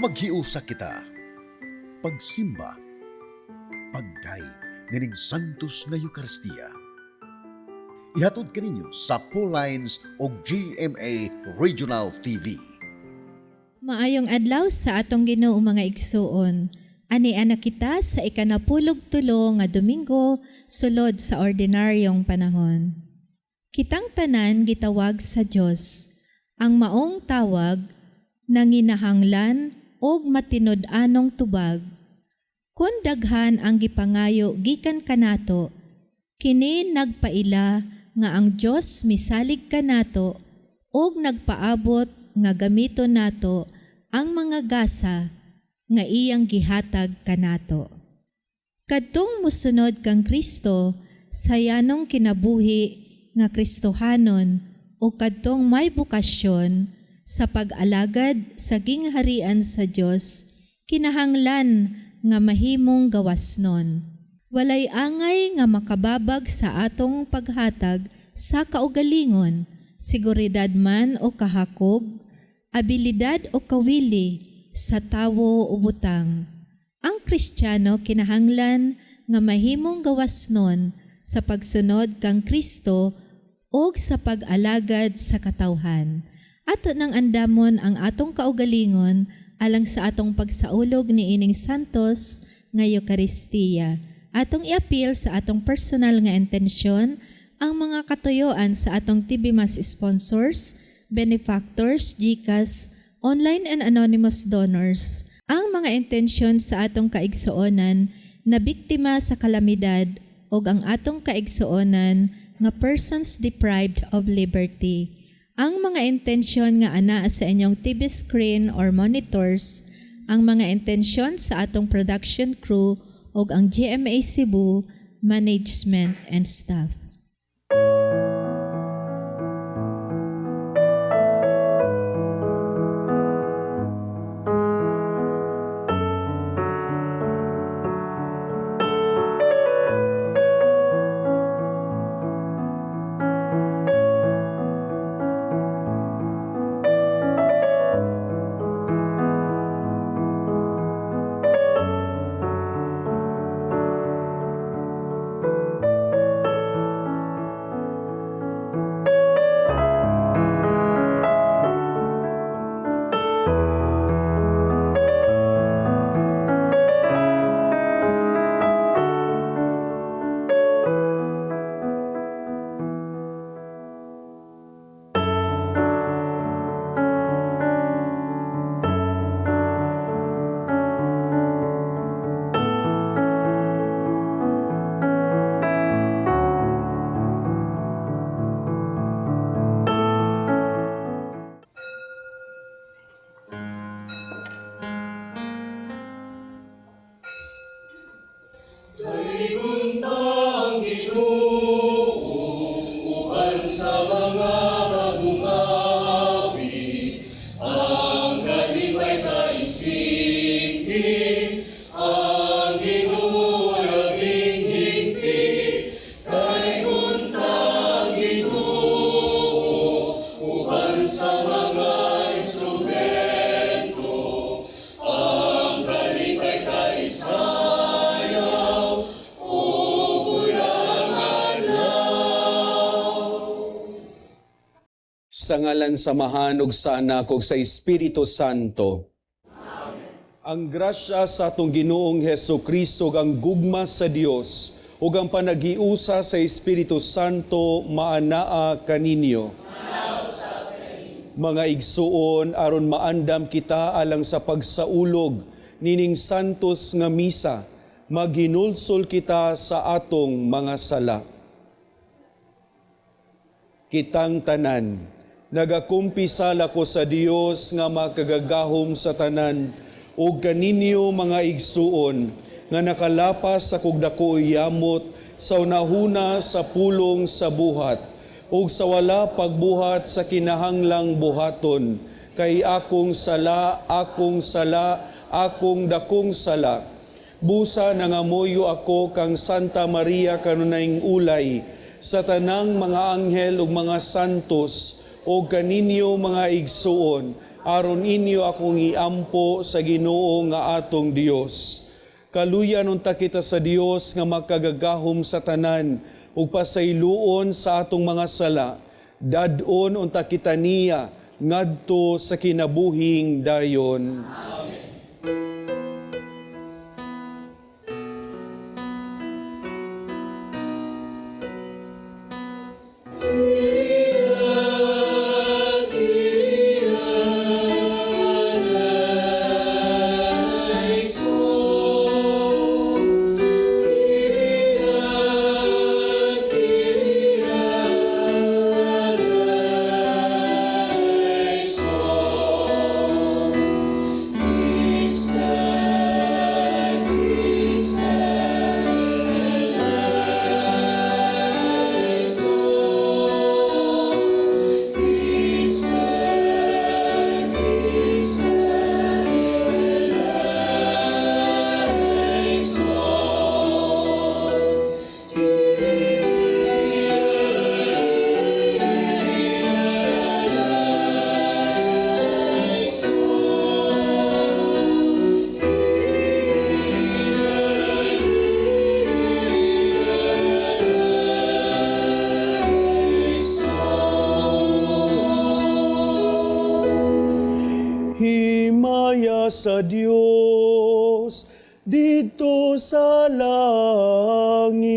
Maghiusa kita, pagsimba, pagday, nining santos nga Eucharistia. Ihatod kaninyo sa Pauline's o GMA Regional TV. Maayong adlaw sa atong Ginoo mga igsuon. Ani anak kita sa ikanapulog-tulo nga Domingo sulod sa ordinaryong panahon. Kitang tanan gitawag sa Dios. Ang maong tawag nanginahanglan og matinud-anong tubag. Kun daghan ang gipangayo gikan kanato, kini nagpaila nga ang Dios misalig kanato og nagpaabot nga gamiton nato ang mga gasa nga iyang gihatag kanato. Kadtong musunod kang Kristo sa yanong kinabuhi nga Kristohanon o kadtong may bukasyon sa pag-alagad sa gingharian sa Dios, kinahanglan nga mahimong gawasnon. Walay angay nga makababag sa atong paghatag sa kaugalingon, seguridad man o kahakog, abilidad o kawili sa tawo o butang. Ang Kristiyano kinahanglan nga mahimong gawasnon sa pagsunod kang Kristo o sa pag-alagad sa katawhan. Ato nang andamon ang atong kaugalingon alang sa atong pagsaulog ni ining santos nga Eucharistia. Atong i-appeal sa atong personal nga intensyon ang mga katuyoan sa atong TV Mass sponsors, benefactors, GCash, online and anonymous donors. Ang mga intensyon sa atong kaigsuonan na biktima sa kalamidad o ang atong kaigsuonan nga persons deprived of liberty. Ang mga intensyon nga ana sa inyong TV screen or monitors, ang mga intensyon sa atong production crew o ang GMA Cebu, management and staff. Sa ngalan samahan ug sa Anak ug sa Espiritu Santo. Amen. Ang grasya sa atong Ginoong Hesukristo ug ang gugma sa Dios ug ang panagiusa sa Espiritu Santo maanaa kaninyo. Mga igsuon aron maandam kita alang sa pagsaulog nining santos nga misa, maghinulsol kita sa atong mga sala. Kitang tanan, nagakumpisala ko sa Dios nga makagagahom sa tanan ug kaninyo mga igsuon nga nakalapas sa kugdako yamot sa unahuna sa pulong sa buhat ug sa wala pagbuhat sa kinahanglang buhaton kay akong sala, akong dakong sala. Busa nangamuyo ako kang Santa Maria kanunayng ulay sa tanang mga anghel ug mga santos o kaninyo mga igsuon aron inyo akong iampo sa Ginoo nga atong Dios. Kaluyan unta kita sa Dios nga makagagahom sa tanan ug pasayloon sa atong mga sala. Dadon unta kita niya ngadto sa kinabuhing dayon. Himaya sa Dios dito sa langit.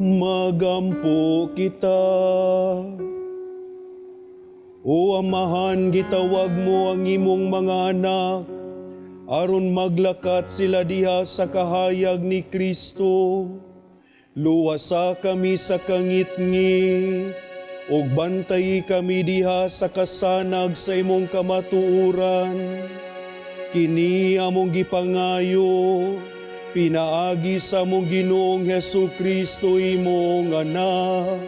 Magampo kita. O Amahan, gitawag mo ang imong mga anak, aron maglakat sila diha sa kahayag ni Kristo. Luwasa kami sa kangitngit, ug bantay kami diha sa kasanag sa imong kamatuoran. Kini among gipangayo, pinaagi sa among Ginoong Hesu Kristo imong anak,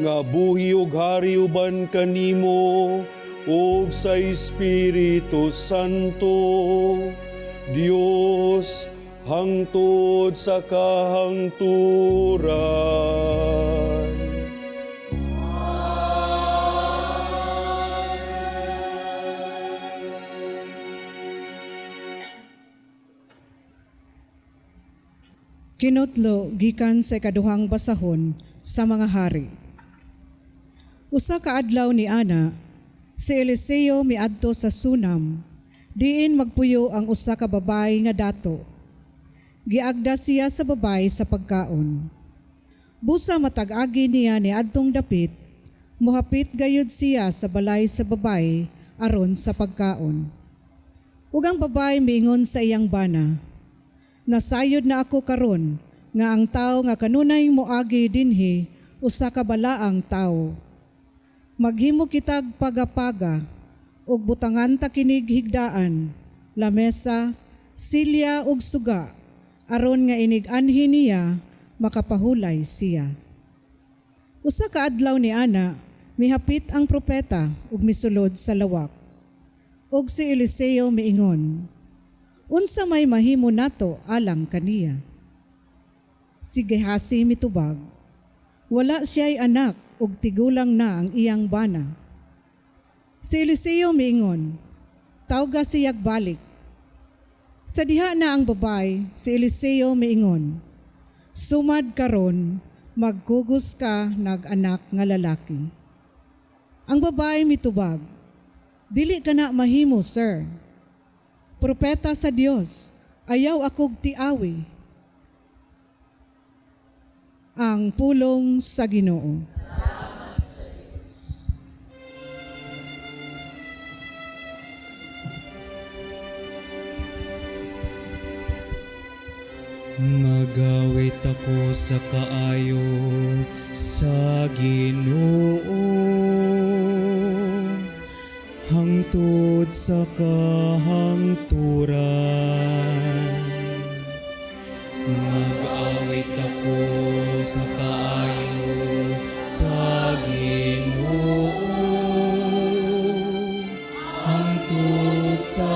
nga buhi ug hari uban kanimo ug sa Espiritu Santo, Dios hangtod sa kahangturan. Kinutlo gikan sa ikaduhang basahon sa mga hari. Usa ka adlaw ni Ana, si Eliseo miadto sa Sunam, diin magpuyo ang usa ka babay nga dato. Giagda siya sa babay sa pagkaon. Busa matag-agi niya ni adtong dapit, mohapit gayud siya sa balay sa babay aron sa pagkaon. Ug ang babay miingon sa iyang bana, "Nasayod na ako karon nga ang tao nga kanunay moagi dinhi usa ka balaang tao. Maghimo kitag pagapaga ug butangan ta kinig higdaan, lamesa, silya ug suga aron nga inig-anhi niya makapahulay siya." Usa ka adlaw ni Ana, mihapit ang propeta ug misulod sa lawak. Ug si Eliseo miingon, "Unsa may mahimo nato alang kaniya?" Si Gehazi mitubag, wala siya'y anak ug tigulang na ang iyang bana. Si Eliseo miingon, "Tawga siyag balik." Sa diha na ang babay, si Eliseo miingon, "Sumad karon, magkugos ka nag-anak nga lalaki." Ang babay mitubag, "Dili ka na mahimo, sir. Propeta sa Dios, ayaw akog tiawi." Ang pulong sa Ginoo. Magawit ako sa kaayo sa Ginoo, hangtod sa kahangturan. Mag-awit ako sa kaayo sa Ginoo, hangtod sa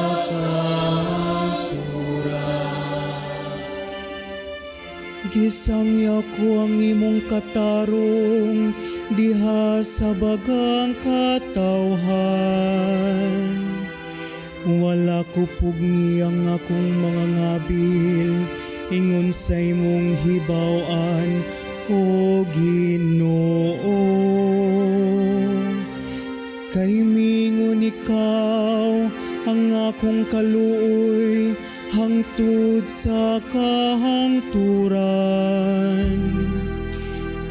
gisangya ko ang imong katarong diha sa bagang katawhan. Wala ko pugni ang akong mga ngabil, ingon sa imong hibaw-an, O Ginoo. Kay mingon ikaw ang akong kaluoy, hangtod sa kahangturan.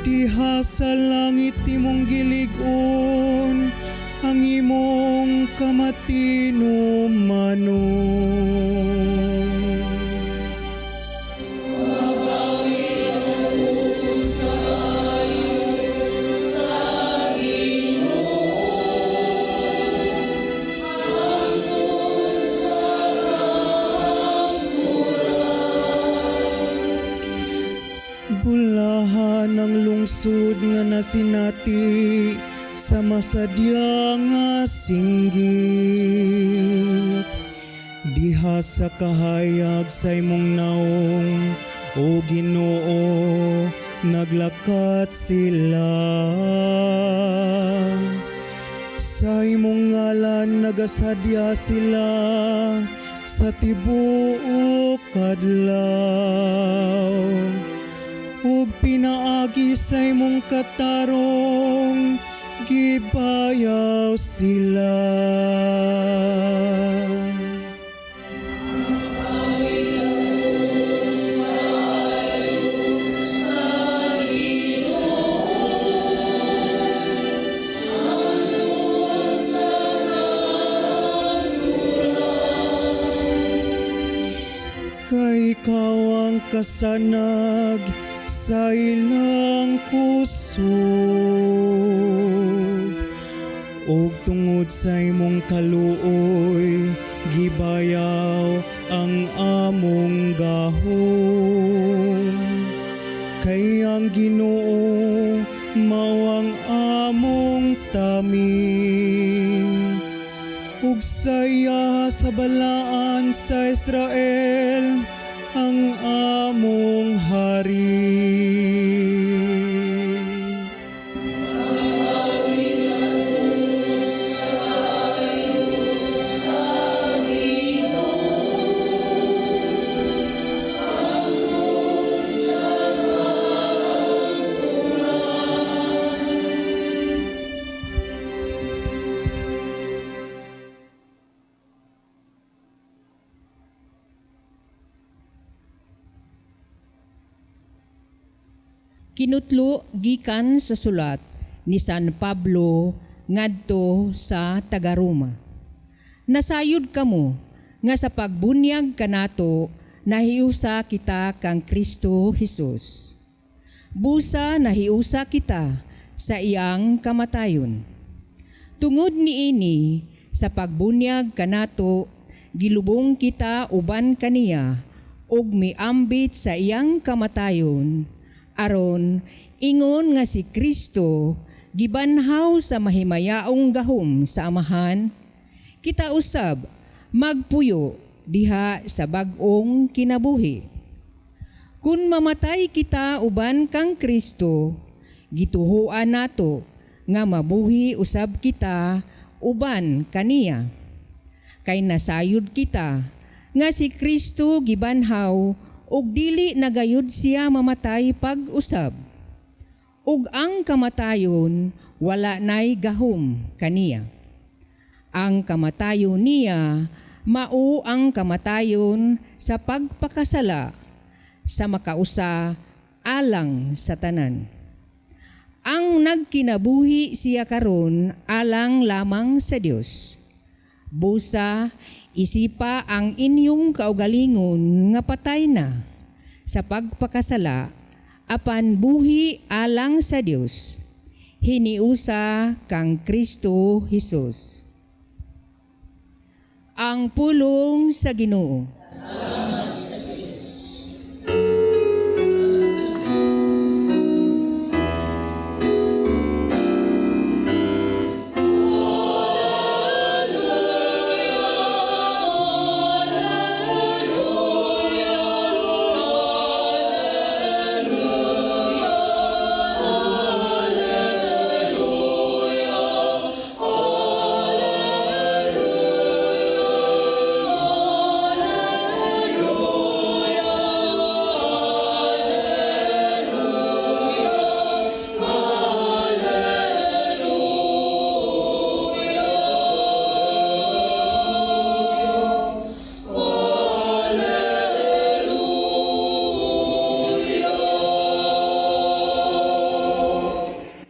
Diha sa langit imong gilig-on, ang imong kamatinumanon. Bulahan ang lungsod nga nasinati sa masadya nga singgit. Diha sa kahayag sa imong naong, O Ginoo, naglakat sila. Sa imong ngalan nagasadya sila sa tibuok adlaw. Ug pinaagi sa imong katarong, gibayaw sila. Kay ikaw ang kasanag sa ilang kusog, ug tungod sa imong kaluoy, gibayaw ang among gahom. Kay ang Ginoo mawang among taming. Ug saya sa balaan sa Israel ang among hari. Kinutlo gikan sa sulat ni San Pablo ngadto sa taga-Roma. Nasayod kamo nga sa pagbunyag kanato nahiusa kita kang Kristo Jesus. Busa nahiusa kita sa iyang kamatayon. Tungod niini sa pagbunyag kanato gilubong kita uban kaniya ug miambit sa iyang kamatayon aron ingon nga si Kristo gibanhaw sa mahimayaong gahom sa amahan, kita usab magpuyo diha sa bag-ong kinabuhi. Kun mamatay kita uban kang Kristo, gituhuan nato nga mabuhi usab kita uban kaniya. Kay nasayod kita nga si Kristo gibanhaw ug dili nagayud siya mamatay pag-usab. Ug ang kamatayon wala nay gahom kaniya. Ang kamatayon niya mao ang kamatayon sa pagpakasala sa makausa alang sa tanan. Ang nagkinabuhi siya karon alang lamang sa Dios. Busa isipa ang inyong kaugalingon nga patay na sa pagpakasala apan buhi alang sa Dios. Hiniusa kang Kristo Jesus. Ang pulong sa Ginoo.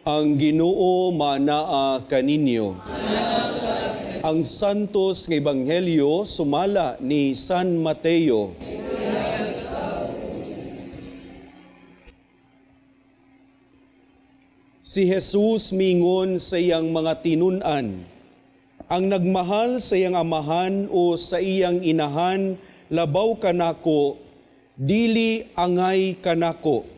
Ang Ginoo manaa kaninyo. Ang santos nga ebanghelyo sumala ni San Mateo. Si Jesus mingon sa iyang mga tinun-an, ang nagmahal sa iyang amahan o sa iyang inahan labaw kanako, dili angay kanako.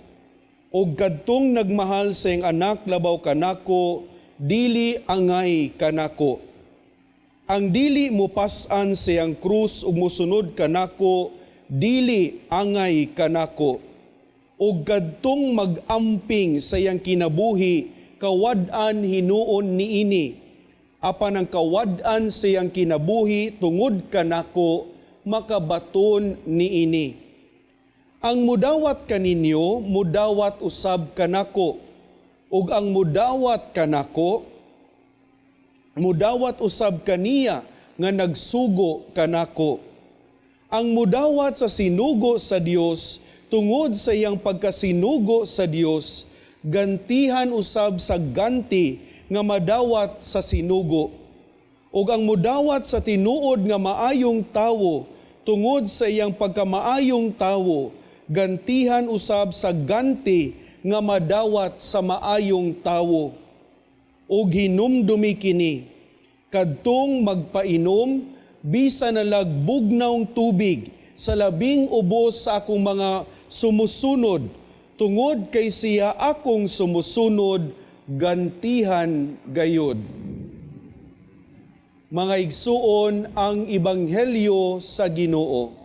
Og kadtong nagmahal sa iyang anak labaw kanako, dili angay kanako. Ang dili mo pas-an sa iyang krus ug mosunod kanako, dili angay kanako. Og kadtong mag-amping sa iyang kinabuhi, kawad-an hinuon niini. Apan ang kawad-an sa iyang kinabuhi tungod kanako, makabaton niini. Ang mudawat kaninyo, mudawat usab kanako. Ug ang mudawat kanako, mudawat usab kaniya nga nagsugo kanako. Ang mudawat sa sinugo sa Dios, tungod sa iyang pagkasinugo sa Dios, gantihan usab sa ganti nga madawat sa sinugo. Ug ang mudawat sa tinuod nga maayong tawo, tungod sa iyang pagkamaayong tawo, gantihan usab sa ganti nga madawat sa maayong tawo. Og hinumdumi kini, kadtong magpainom, bisa nalagbugnaw tubig sa labing ubos sa akong mga sumusunod, tungod kay siya akong sumusunod gantihan gayud. Mga igsuon, ang Ebanghelyo sa Ginoo.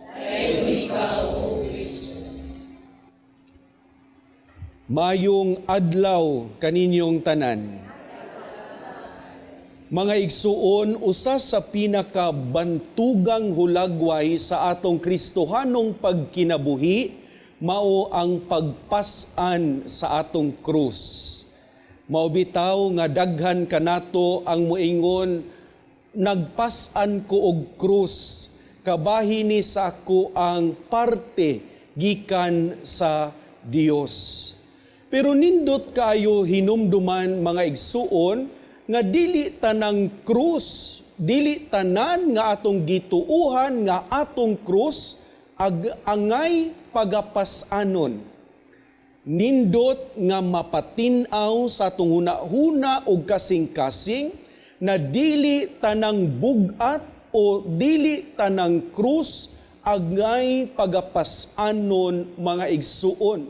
Mayong adlaw kaninyong tanan. Mga igsuon, usa sa pinakabantugang hulagway sa atong Kristohanong pagkinabuhi mao ang pagpasan sa atong krus. Mao bitaw nga daghan kanato ang moingon, nagpasan ko og krus, kabahin ni sa ako ang parte gikan sa Dios. Pero nindot kayo hinumduman mga igsuon nga dili tanang krus, dili tanan nga atong gituuhan nga atong krus angay pagapasanon. Nindot nga mapatinaw sa atong hunahuna og kasing-kasing na dili tanang bugat o dili tanang krus agay pagapasanon mga igsuon.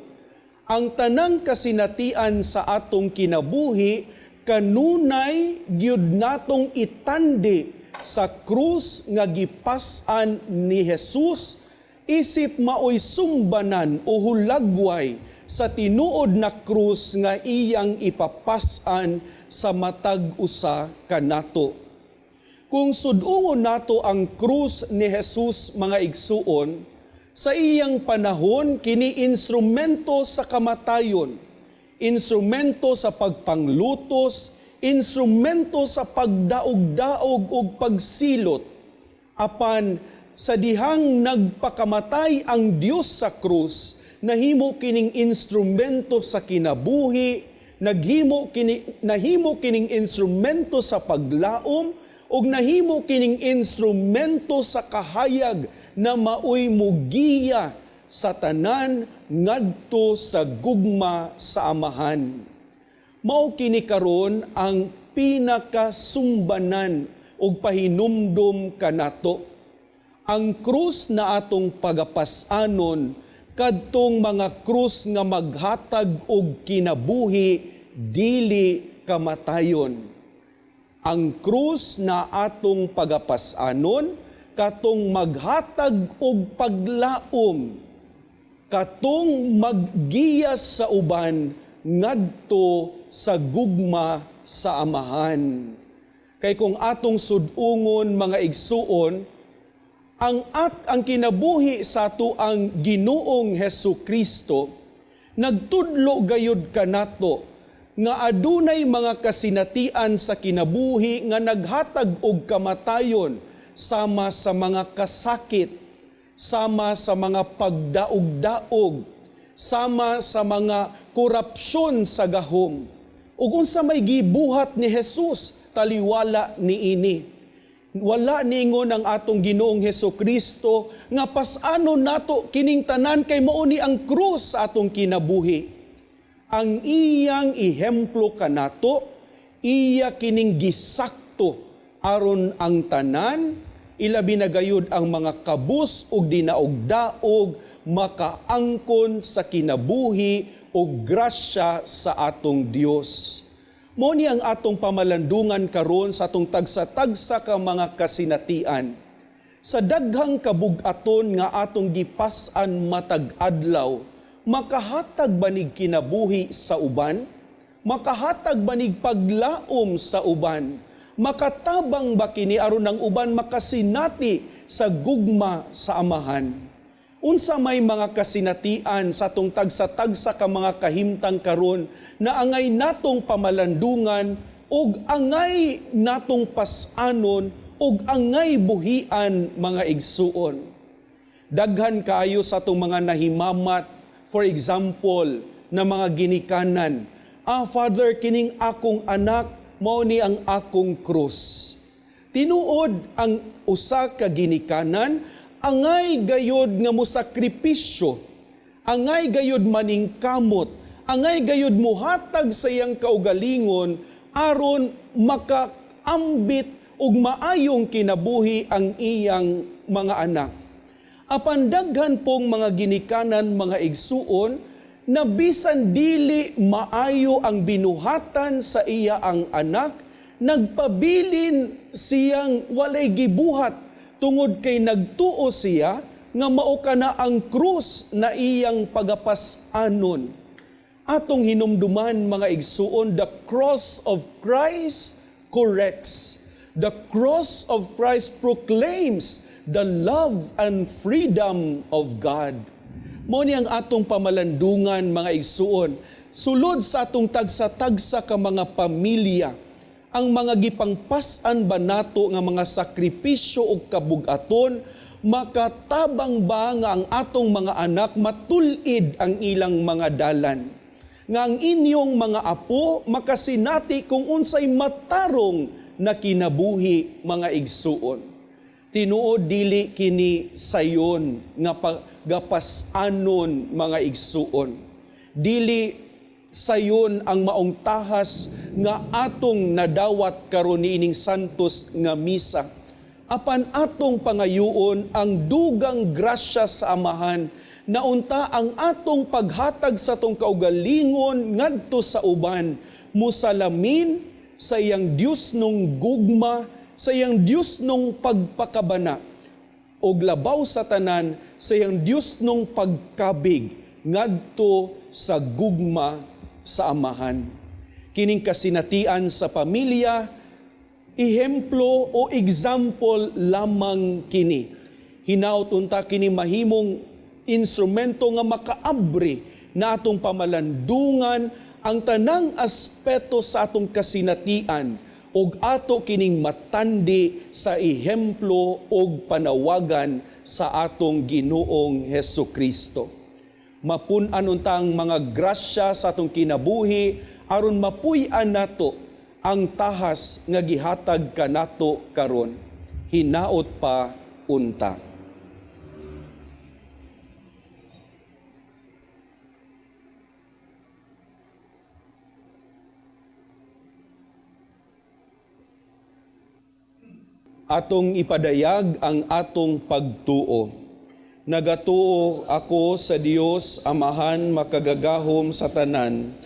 Ang tanang kasinatian sa atong kinabuhi kanunay gyud natong itandi sa krus nga gipas-an ni Jesus, isip maoy sumbanan o hulagway sa tinuod na krus nga iyang ipapas-an sa matag usa kanato. Kung sudungon nato ang krus ni Jesus mga igsuon, sa iyang panahon kini instrumento sa kamatayon, instrumento sa pagpanglutos, instrumento sa pagdaog-daog ug pagsilot. Apan sa dihang nagpakamatay ang Dios sa krus, nahimo kining instrumento sa kinabuhi, nahimo kining instrumento sa paglaom, ug nahimo kining instrumento sa kahayag na maoy mugiya sa tanan ngadto sa gugma sa amahan. Mao kini karon ang pinakasumbanan ug pahinumdom kanato. Ang krus na atong pagapasanon kadtong mga krus nga maghatag og kinabuhi dili kamatayon. Ang krus na atong pagapasanon katong maghatag og paglaom, katong maggiyas sa uban ngadto sa gugma sa amahan. Kay kung atong sudungon mga igsuon, ang kinabuhi sa ato ang Ginoong Hesukristo, nagtudlo gayud kanato nga adunay mga kasinatian sa kinabuhi nga naghatag og kamatayon sama sa mga kasakit, sama sa mga pagdaog-daog, sama sa mga korupsyon sa gahom. Ug unsa may gibuhat ni Jesus, taliwala niini. Wala ningon ang atong Ginoong Hesukristo nga pas-anon nato kining tanan kay mao ni ang krus sa atong kinabuhi. Ang iyang ihemplo kanato, iya kining gisakto aron ang tanan, ilabi na gayud ang mga kabus ug dinaog-daog makaangkon sa kinabuhi ug grasya sa atong Dios. Mao ni ang atong pamalandungan karon sa atong tagsa-tagsa ka mga kasinatian. Sa daghang kabug-aton nga atong gipas-an matag adlaw, makahatag banig kinabuhi sa uban? Makahatag banig paglaom sa uban? Makatabang ba kini aron ang uban makasinati sa gugma sa amahan? Unsa may mga kasinatian sa atong tagsa-tagsa ka mga kahimtang karon na angay natong pamalandungan ug angay natong pas-anon ug angay buhian mga igsuon. Daghan kaayo sa atong mga nahimamat, for example, na mga ginikanan. Father, kining akong anak, mao ni ang akong krus. Tinuod ang usa ka ginikanan, angay gayod nga mosakripisyo, angay gayod maningkamot, angay gayod muhatag sa iyang kaugalingon aron makaambit ug maayong kinabuhi ang iyang mga anak. Apan daghan pong mga ginikanan mga igsuon na bisan dili maayo ang binuhatan sa iya ang anak, nagpabilin siyang walay gibuhat tungod kay nagtuo siya nga mao kana ang krus na iyang pagapas-anon. Atong hinumduman mga igsuon, the cross of Christ corrects. The cross of Christ proclaims the love and freedom of God. Mao ni ang atong pamalandungan mga igsuon. Sulod sa atong tagsa-tagsa ka mga pamilya, ang mga gipangpas-an ba nato nga mga sakripisyo o kabugaton, makatabang ba nga ang atong mga anak matulid ang ilang mga dalan? Nga ang inyong mga apo makasinati kung unsay matarong na kinabuhi mga igsuon. Tinuod dili kini sayon nga pagapas-anon mga igsuon. Dili sayon ang maong tahas nga atong nadawat karon niining santos nga misa. Apan atong pangayuon ang dugang grasya sa Amahan na unta ang atong paghatag sa tong kaugalingon ngadto sa uban, musalamin sa iyang Dios nung gugma, sa iyang Dios nung pagpakabana, o labaw sa tanan sa iyang Dios nung pagkabig ngadto sa gugma sa Amahan. Kining kasinatian sa pamilya, ihemplo o example lamang kini. Hinaut unta kini mahimong instrumento nga makaabri na atong pamalandungan ang tanang aspeto sa atong kasinatian ug ato kining matandi sa ihemplo ug panawagan sa atong Ginoong Hesukristo. Mapun-an untang mga grasya sa atong kinabuhi aron mapuy-an nato ang tahas nga gihatag kanato karon. Hinaot pa unta. Atong ipadayag ang atong pagtuo. Nagatuo ako sa Dios Amahan makagagahom sa tanan,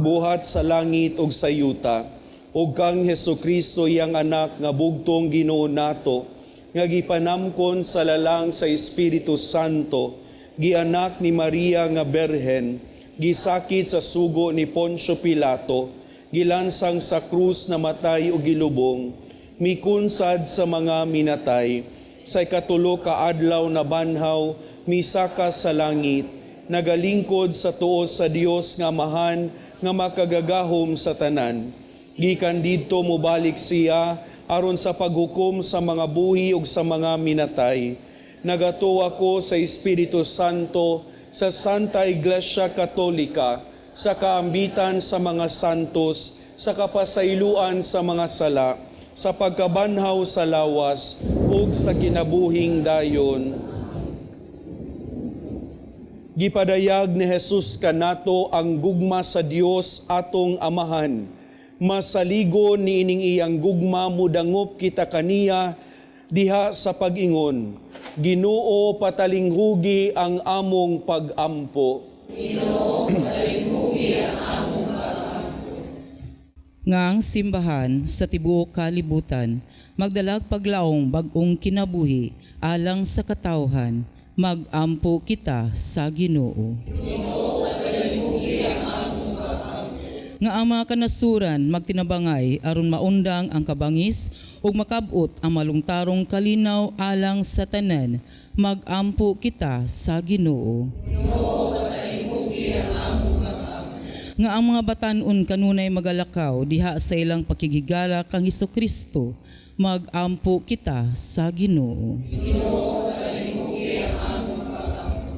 buhat sa langit ug sa yuta, ug kang Hesukristo iyang anak nga bugtong Ginoo nato, nga gipanamkon sa lalang sa Espiritu Santo, gianak ni Maria nga berhen, gisakit sa sugo ni Poncio Pilato, gilansang sa krus na matay ug gilubong, mikunsad sa mga minatay, sa ikatulo ka adlaw na banhaw, misaka sa langit, nagalingkod sa tuo sa Dios nga Amahan nga makagagahom sa tanan. Gikan didto mobalik siya aron sa paghukom sa mga buhi ug sa mga minatay. Nagatuo ako sa Espiritu Santo, sa Santa Iglesia Katolika, sa kaambitan sa mga santos, sa kapasayloan sa mga sala, sa pagkabanhaw sa lawas ug sa kinabuhing dayon. Gipadayag ni Jesus kanato ang gugma sa Dios atong Amahan. Masaligo niining iyang gugma mudangop kita kaniya diha sa pag-ingon. Ginoo patalinghugi ang among pag-ampo. Ginoo patalinghugi ang among pag-ampo. Ngang simbahan sa tibuok kalibutan, magdalag paglaong bagong kinabuhi alang sa katawhan, mag-ampo kita sa Ginoo. Nga ama kanasuran magtinabangay aron maundang ang kabangis ug makabot ang malungtarong kalinaw alang sa tanan, mag-ampo kita sa Ginoo. Nga ang mga batan-on kanunay magalakaw diha sa ilang pakigigala kang Hesukristo, mag-ampo kita sa Ginoo.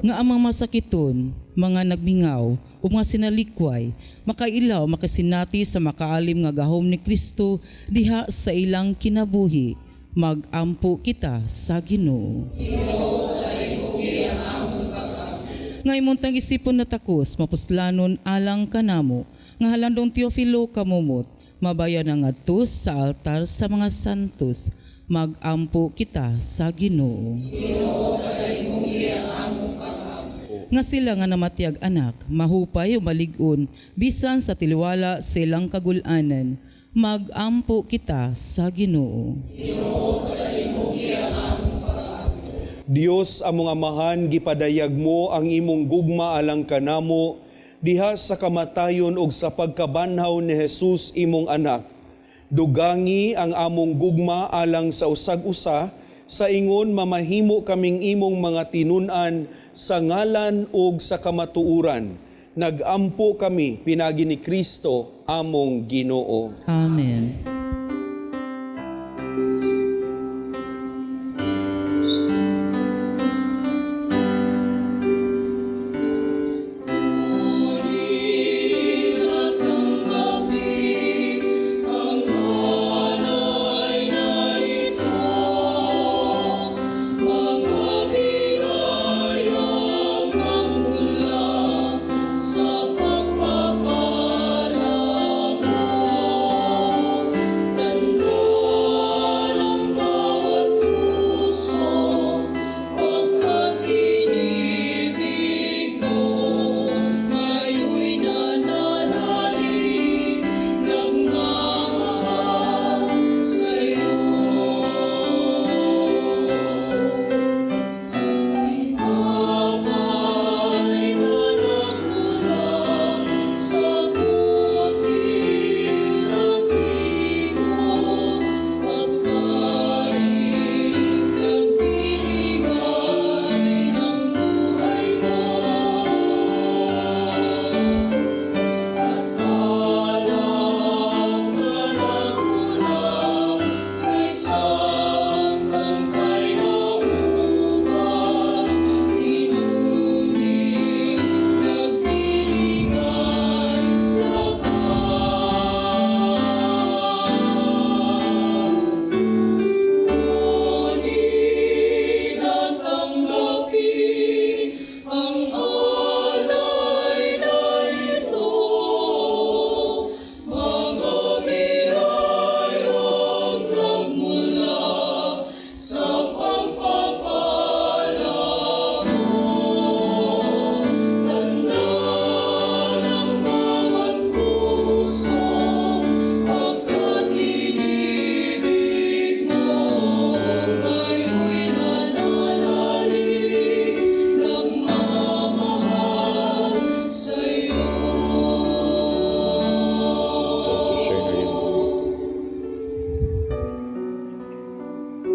Nga ang mga masakiton, mga nagmingaw, o mga sinalikway, makailaw makasinati sa makaalim nga gahom ni Kristo diha sa ilang kinabuhi, mag-ampo kita sa Ginoo. Nga imuntang isipon na takos, mapuslanon alang kanamo, nga halandong Teofilo kamumot, mabayan ang atus sa altar sa mga santos, mag-ampo kita sa Ginoo. nga sila nga namatiyag anak, mahupay o malig-on, bisan sa tiliwala silang kagulanan. Magampo kita sa Ginoo. Dios among amahan, gipadayag mo ang imong gugma alang kanamo, diha sa kamatayon ug sa pagkabanhaw ni Jesus imong anak. Dugangi ang among gugma alang sa usag-usa, sa ingon mamahimo kaming imong mga tinun-an sa ngalan ug sa kamatuuran. Nagampo kami pinagi ni Kristo among Ginoo. Amen.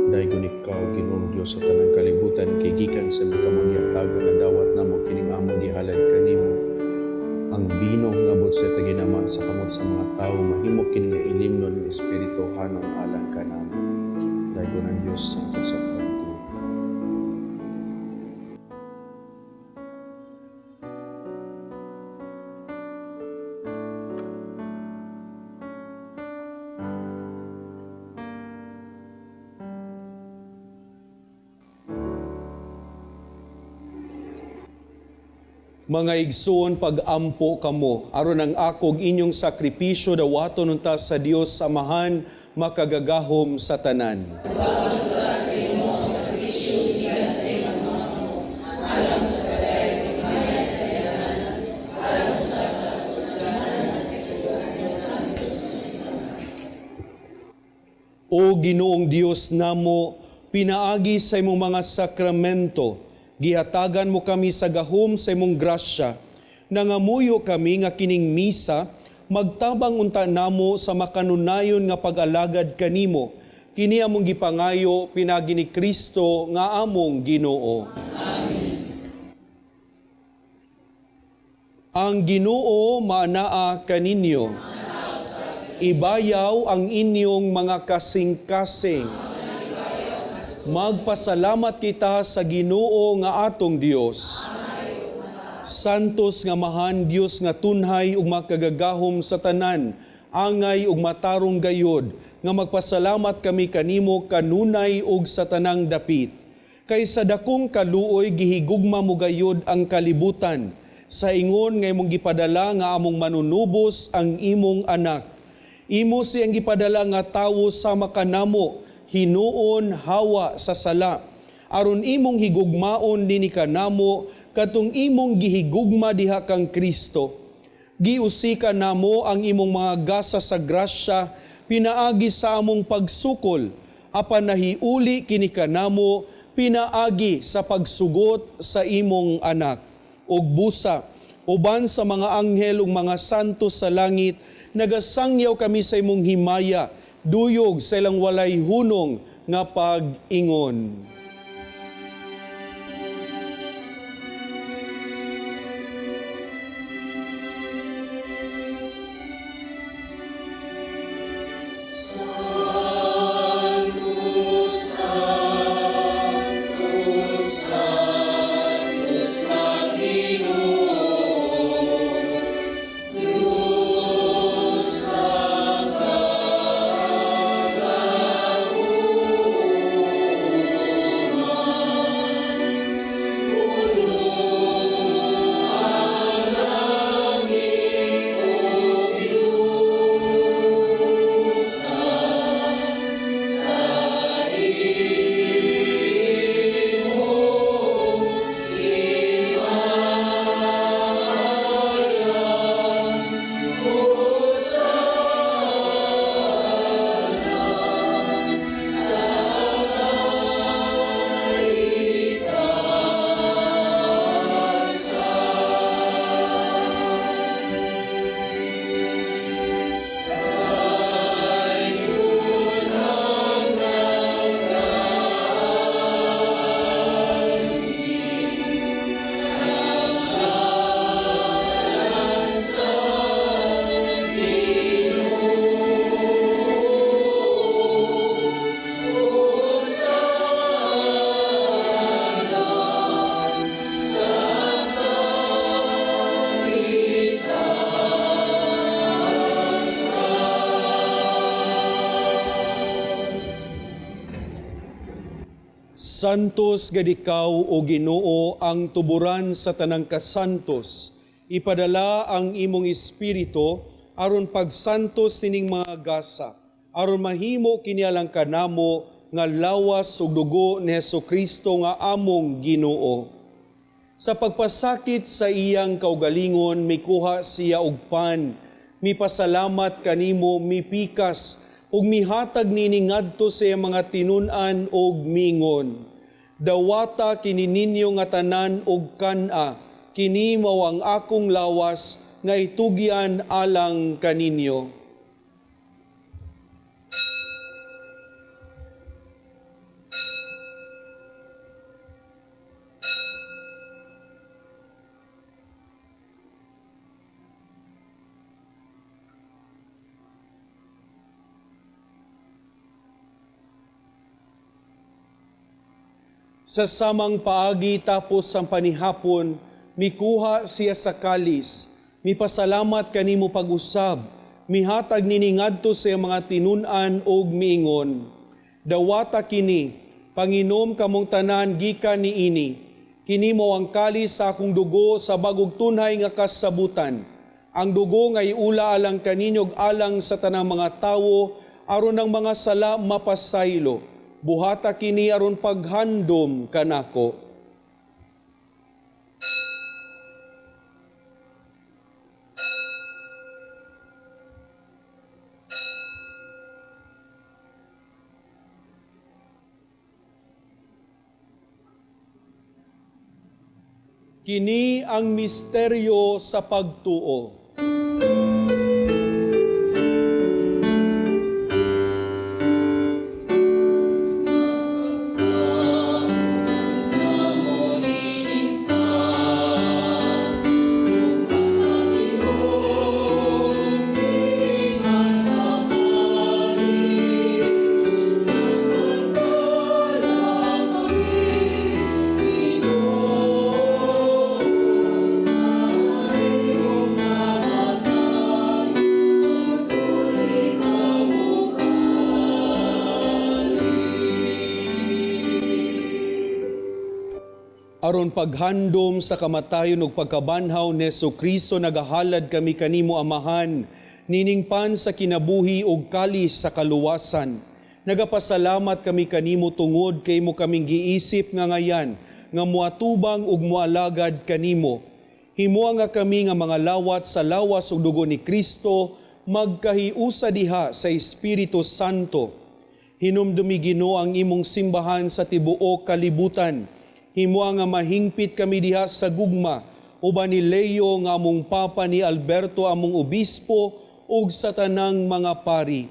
Daygon ikaw, Ginoong Dios sa tanang kalibutan, kay gikan sa makamangyatagan na dawat namo kining among gihalad kanimo. Ang binong ngabot sa taginama sa kamot sa mga tao, mahimo kini nga ilimnon ng Espiritu hanon alang kanamo. Daygon ang Dios sa sakramento. Mga igsoon, pag-ampo kamo, aron ang akog inyong sakripisyo dawaton unta sa Dios Amahan, makagagahom sa tanan. O Ginoong Dios namo, pinaagi sa imong mga sakramento, gihatagan mo kami sa gahom sa imong grasya, nangamuyo kami nga kining misa, magtabang unta namo sa makanunayon nga pag-alagad kanimo, kini among gipangayo pinagi ni Kristo nga among Ginoo. Amen. Ang Ginoo maanaa kaninyo. Ibayaw ang inyong mga kasing-kasing. Magpasalamat kita sa Ginoo nga atong Dios. Santos nga mahan Dios nga tunhay ug makagagahom sa tanan, angay ug matarong gayod, nga magpasalamat kami kanimo kanunay ug sa tanang dapit. Kay sa dakong kaluoy gihigugma mo gayod ang kalibutan, sa ingon nga imong gipadala nga among manunubos ang imong anak. Imo siyang gipadala nga tawo sama kanamo, hinuon hawa sa sala, aron imong higugmaon dinhi kanamo katong imong gihigugma diha kang Kristo. Giusika namo ang imong mga gasa sa grasya pinaagi sa among pagsukol, apan nahiuli kini kanamo pinaagi sa pagsugot sa imong anak. Ug busa, uban sa mga anghel ug mga santo sa langit, nagasangyaw kami sa imong himaya, duyog sa ilang walay hunong nga pag-ingon. Santos gadikaw o Ginoo ang tuburan sa tanang kasantos. Ipadala ang imong espiritu aron pagsantos sining mga gasa, aron mahimo kinialang kanamo nga lawas ug dugo ni Hesukristo nga among Ginoo. Sa pagpasakit sa iyang kaugalingon, mikuha siya og pan, mipasalamat kanimo, mipikas, ug mihatag nini ngadto sa iyang mga tinun-an og mingon. Dawata kini ninyo nga tanan og kana, kini mao ang akong lawas nga itugyan alang kaninyo. Sa samang paagi tapos ang panihapon, mikuha siya sa kalis, mipasalamat kanimo pag-usab, mihatag nini ngadto sa mga tinun-an og miingon. Dawata kini, panginom kamong tanan gikan niini. Kini mao ang kalis sa akong dugo sa bagog tunhay nga kasabutan. Ang dugo nga iula alang kaninyo ug alang sa tanang mga tawo aron ang mga sala mapasaylo. Buhata kini aron paghandom kanako. Kini ang misteryo sa pagtuo. Aron paghandom sa kamatayon ug pagkabanhaw ni Hesukristo nagahalad kami kanimo Amahan, niningpan sa kinabuhi ug kalis sa kaluwasan. Nagapasalamat kami kanimo tungod kay mo kaming giisip nga ngayan, nga muatubang ug mualagad kanimo. Himoa nga kami nga mga lawat sa lawas ug dugo ni Kristo magkahiusa diha sa Espiritu Santo. Hinumdumi Ginoo ang imong simbahan sa tibuok kalibutan. Himoa nga mahingpit kami diha sa gugma uban ni Leo nga among papa, ni Alberto among obispo ug sa tanang mga pari.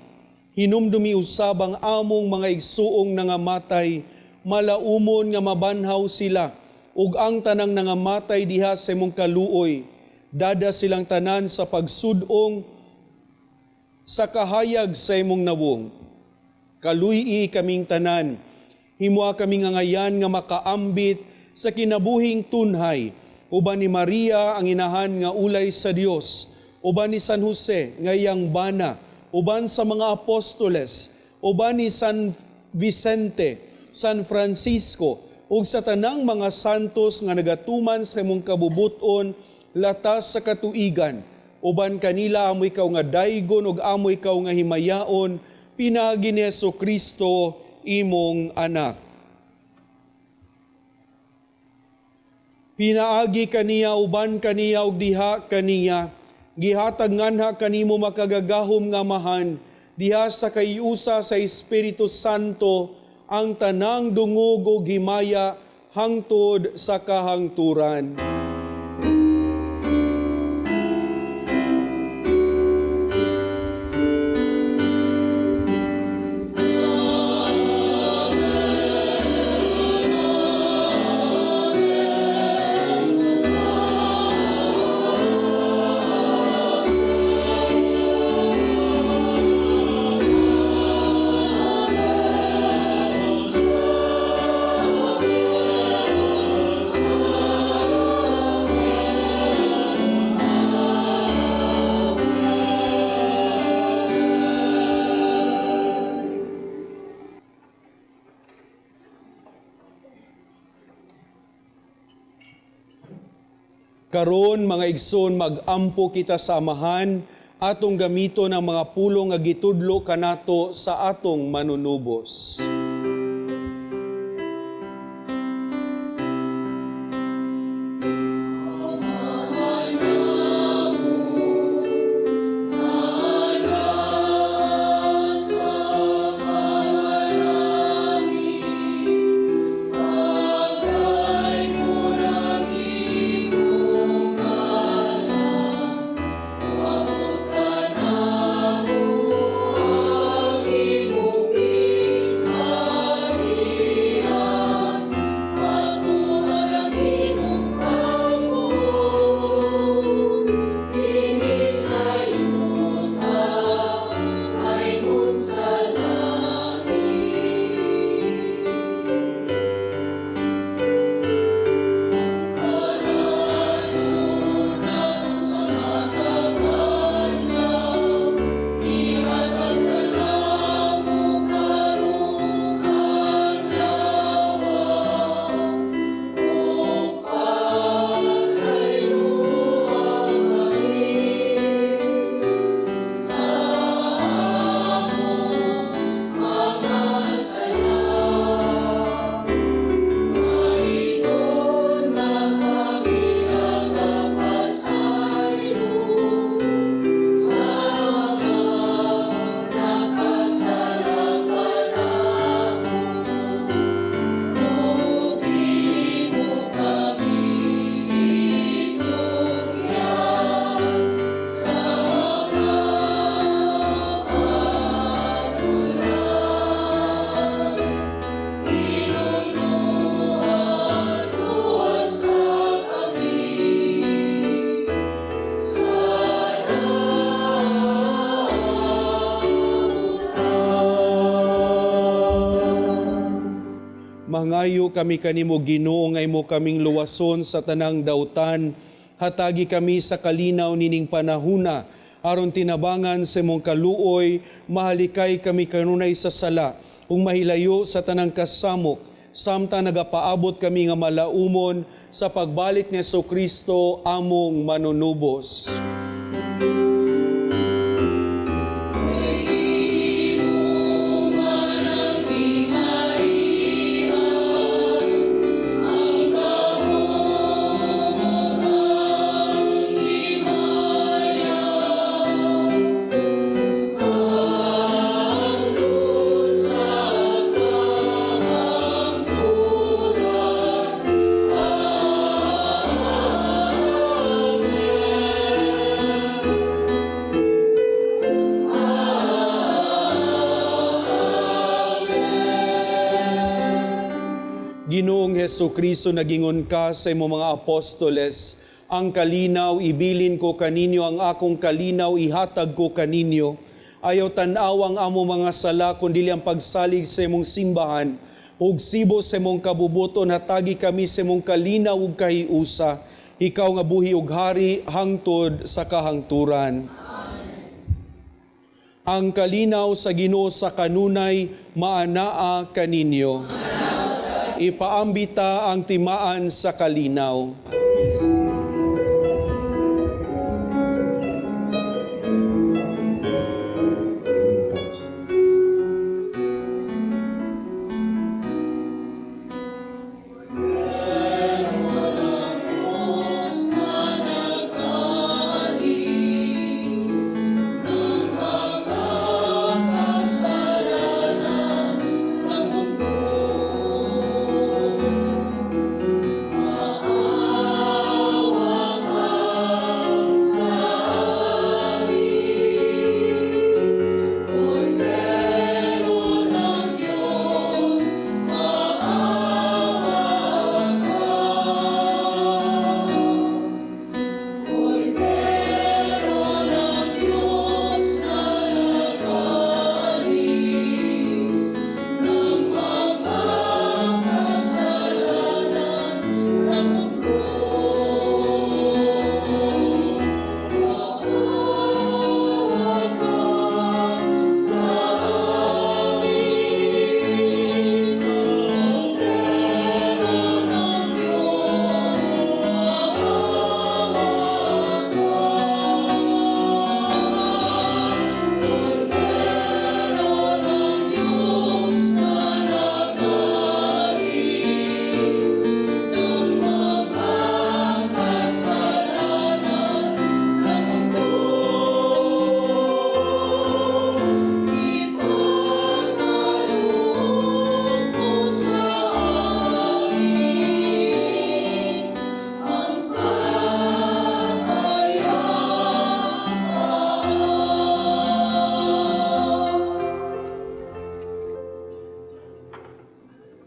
Hinumdumi usab ang among mga igsuong nangamatay, malaumon nga mabanhaw sila ug ang tanang nangamatay diha sa imong kaluoy. Dada silang tanan sa pagsudong sa kahayag sa imong nawong. Kaluy-i kaming tanan, himoa kaming ngayan nga makaambit sa kinabuhing tunhay, uban ni Maria ang inahan nga ulay sa Dios, uban ni San Jose nga iyang bana, uban sa mga apostoles, uban ni San Vicente, San Francisco, ug sa tanang mga santos nga nagatuman sa imong kabubuton latas sa katuigan, uban kanila amo ikaw nga daygon ug amo ikaw nga himayaon, pinagi ni Jesucristo imong anak. Pinaagi kaniya uban kaniya ug diha kaniya, gihatag nganha kanimo makagagahom nga amahan, diha sa kayusa sa Espiritu Santo, ang tanang dungog ug himaya hangtod sa kahangturan. Karon mga igsoon, magampo kita sa amahan, atong gamiton ang mga pulong nga gitudlo kanato sa atong manunubos. Mangayo kami kanimo Ginoo nga imo kaming luwason sa tanang dautan, hatagi kami sa kalinaw nining panahuna, aron tinabangan sa imong kaluoy, mahalikay kami kanunay sa sala, ug mahilayo sa tanang kasamok, samtang nagapaabot kami nga malaumon sa pagbalik ni Jesucristo among manunubos. Ang Jesucristo nagingon ka sa imo mga apostoles, ang kalinaw ibilin ko kaninyo, ang akong kalinaw ihatag ko kaninyo. Ayaw tan-awang amo mga sala, kundi ang pagsalig sa imong simbahan, ug sibo sa imong kabubuton, hatagi kami sa imong kalinaw ug kahiusa. Ikaw nga buhi ug hari hangtod sa kahangturan. Ang kalinaw sa Ginoo sa kanunay maanaa kaninyo. Ipaambita ang timaan sa kalinaw.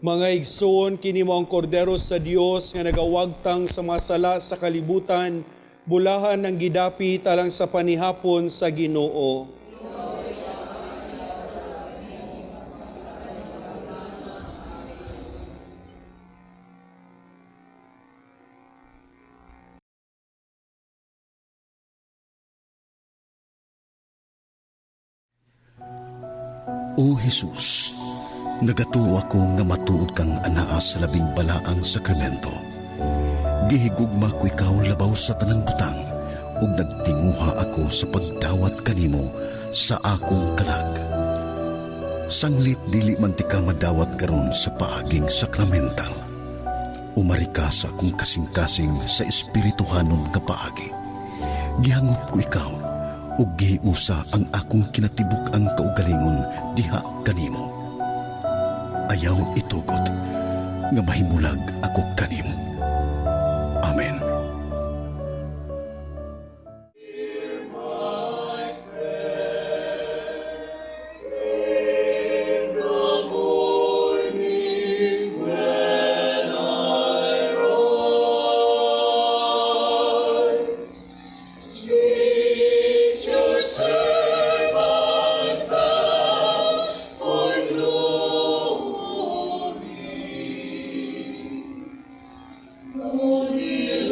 Mga igsoon, kini mo ang kordero sa Dios nga nagawagtang sa mga sala sa kalibutan, bulahan ng gidapi talang sa panihapon sa Ginoo. O Jesus, nagatuo ako nga matuod kang anaa sa labing balaang sakramento. Gihigugma ko ikaw labaw sa tanang butang, ug nagtinguha ako sa pagdawat kanimo sa akong kalag. Sanglit dili man ti ka madawat karon sa paaging sakramental. Umari ka sa akong kasing-kasing sa espirituhanon nga paagi. Gihangop ko ikaw, ug gihiusa ang akong kinatibuk ang kaugalingon diha kanimo. Ayaw itugot nga mahimulag ako kanimo. Amen. Holy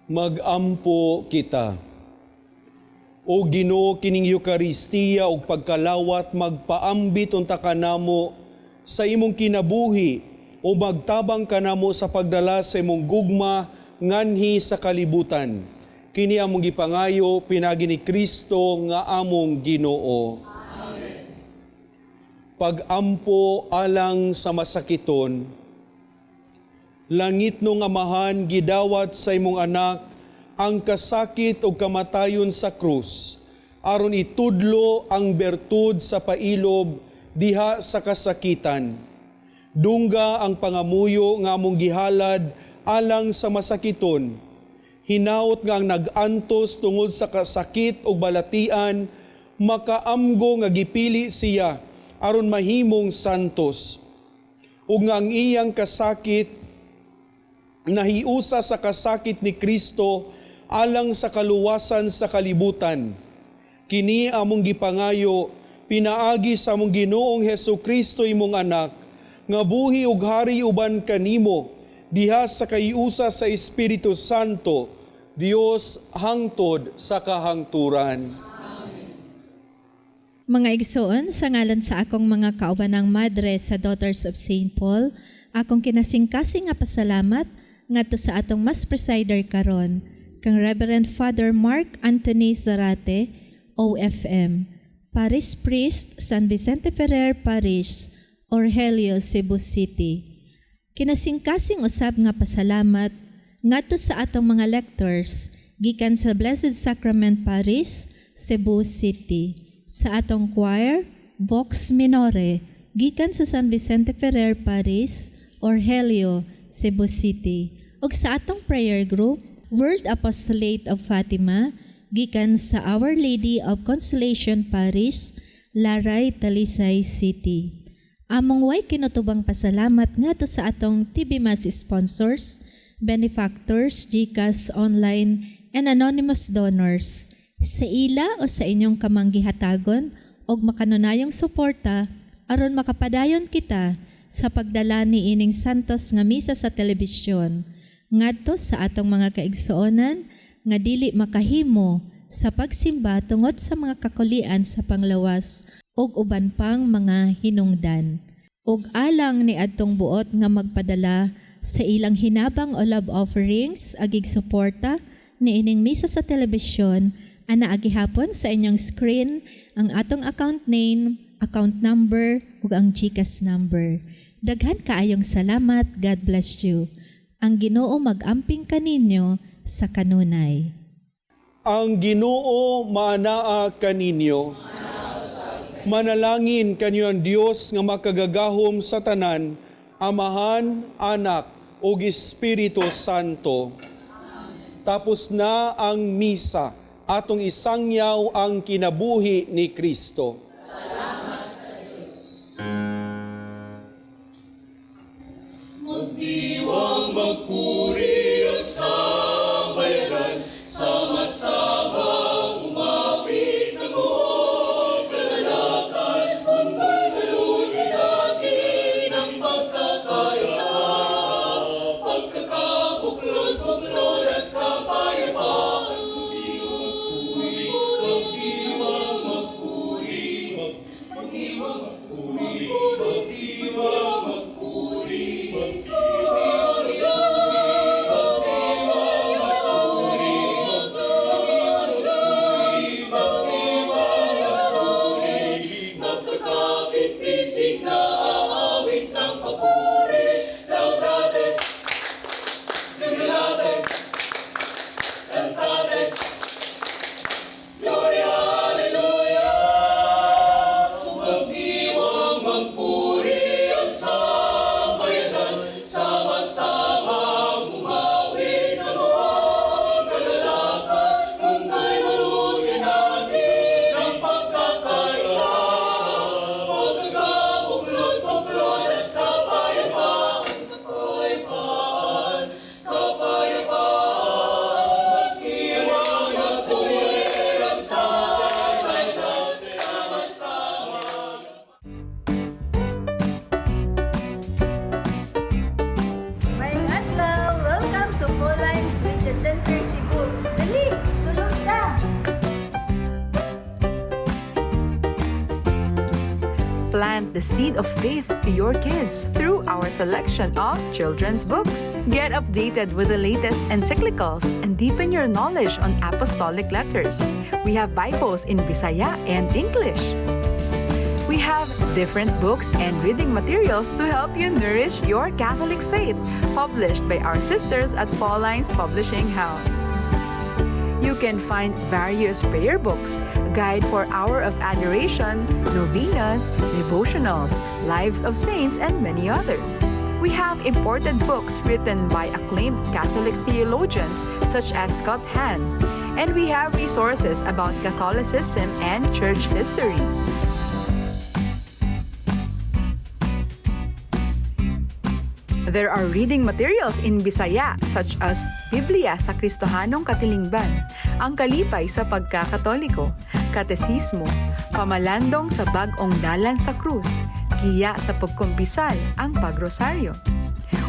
Magampo kita. O Ginoo, kining Eukaristiya ug pagkalawat magpaambit unta kanamo sa imong kinabuhi o magtabang kanamo sa pagdala sa imong gugma nganhi sa kalibutan. Kini among gipangayo pinagi ni Kristo nga among Ginoo. Amen. Pagampo alang sa masakiton, langit no nga amahan gidawat sa imong anak ang kasakit o kamatayon sa krus, aron itudlo ang bertud sa pailob diha sa kasakitan. Dungga ang pangamuyo nga among gihalad alang sa masakiton. Hinaot nga ang nag-antos tungod sa kasakit o balatian, makaamgo nga gipili siya aron mahimong santos. Ug nga ang iyang kasakit nahiusa sa kasakit ni Kristo alang sa kaluwasan sa kalibutan. Kini among gipangayo, pinaagi sa among Ginoong Hesukristo imong anak, nga buhi ug hari uban kanimo, diha sa kaiusa sa Espiritu Santo, Dios hangtod sa kahangturan. Mga igsoon, sa ngalan sa akong mga kaubanang madre sa Daughters of St. Paul, akong kinasingkasing nga pasalamat ngadto sa atong mas presider karon, kang Reverend Father Mark Anthony Zarate, OFM, Parish Priest, San Vicente Ferrer Parish, Orhelio, Cebu City. Kinasingkasing usab nga pasalamat ngadto sa atong mga lectors gikan sa Blessed Sacrament Parish, Cebu City, sa atong choir, Vox Minore, gikan sa San Vicente Ferrer Parish, Orhelio, Cebu City, ug sa atong prayer group, World Apostolate of Fatima, gikan sa Our Lady of Consolation Parish, Laray, Talisay City. Among way kinutubang pasalamat ngadto sa atong TV Mass sponsors, benefactors, GCash online, and anonymous donors. Sa ila o sa inyong kamanggihatagon o makanunayong suporta aron makapadayon kita sa pagdala ni ining santos nga misa sa telebisyon ngadto sa atong mga kaigsuonan nga dili makahimo sa pagsimba tungod sa mga kakulian sa panglawas ug uban pang mga hinungdan. Ug alang ni adtong buot nga magpadala sa ilang hinabang o love offerings agig suporta ni ining misa sa telebisyon, ana agihapon sa inyong screen ang atong account name, account number ug ang GCash number. Daghan kaayong salamat. God bless you. Ang Ginoo mag-amping kaninyo sa kanunay. Ang Ginoo maanaa kaninyo. Manalangin kanyo ang Dios nga makagagahom sa tanan, Amahan, Anak, ug Espiritu Santo. Tapos na ang misa, atong isangyaw ang kinabuhi ni Kristo. Salamat sa Diyos. Magdiwang magpuri at sambayaran, sama-sama umapit na mo. Kanalakan ang balutin natin ang pagkakaisa, pagkakabuklod at kapayapaan. Magdiwang magpuri plant the seed of faith to your kids through our selection of children's books. Get updated with the latest encyclicals and deepen your knowledge on apostolic letters. We have Bibles in Bisaya and English. We have different books and reading materials to help you nourish your Catholic faith, published by our sisters at Pauline's Publishing House. You can find various prayer books, guide for Hour of Adoration, novenas, devotionals, lives of saints, and many others. We have imported books written by acclaimed Catholic theologians such as Scott Hahn, and we have resources about Catholicism and church history. There are reading materials in Bisaya such as Biblia sa Kristohanong Katilingban, Ang Kalipay sa Pagkakatoliko, Katesismo, Pamalandong sa Bag-ong Dalan sa Krus, Giya sa Pagkumpisal, Ang Pagrosaryo.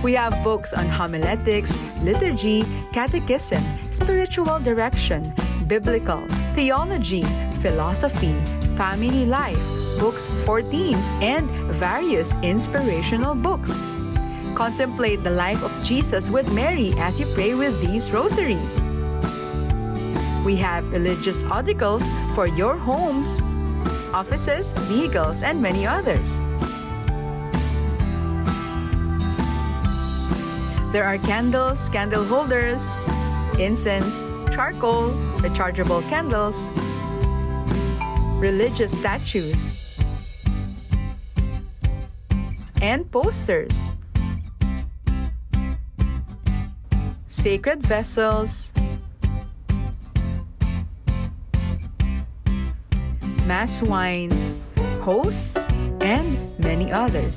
We have books on homiletics, liturgy, catechism, spiritual direction, biblical, theology, philosophy, family life, books for teens, and various inspirational books. Contemplate the life of Jesus with Mary as you pray with these rosaries. We have religious articles for your homes, offices, vehicles, and many others. There are candles, candle holders, incense, charcoal, rechargeable candles, religious statues, and posters. Sacred vessels, mass wine, hosts, and many others.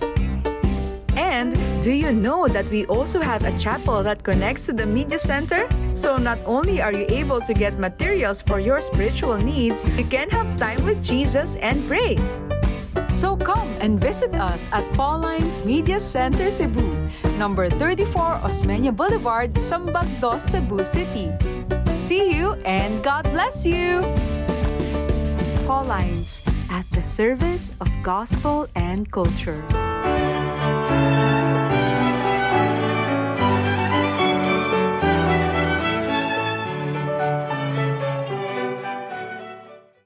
And do you know that we also have a chapel that connects to the media center? So not only are you able to get materials for your spiritual needs, you can have time with Jesus and pray. So come and visit us at Pauline's Media Center Cebu, number 34 Osmeña Boulevard, Sambag 2, Cebu City. See you and God bless you! Pauline's, at the service of gospel and culture.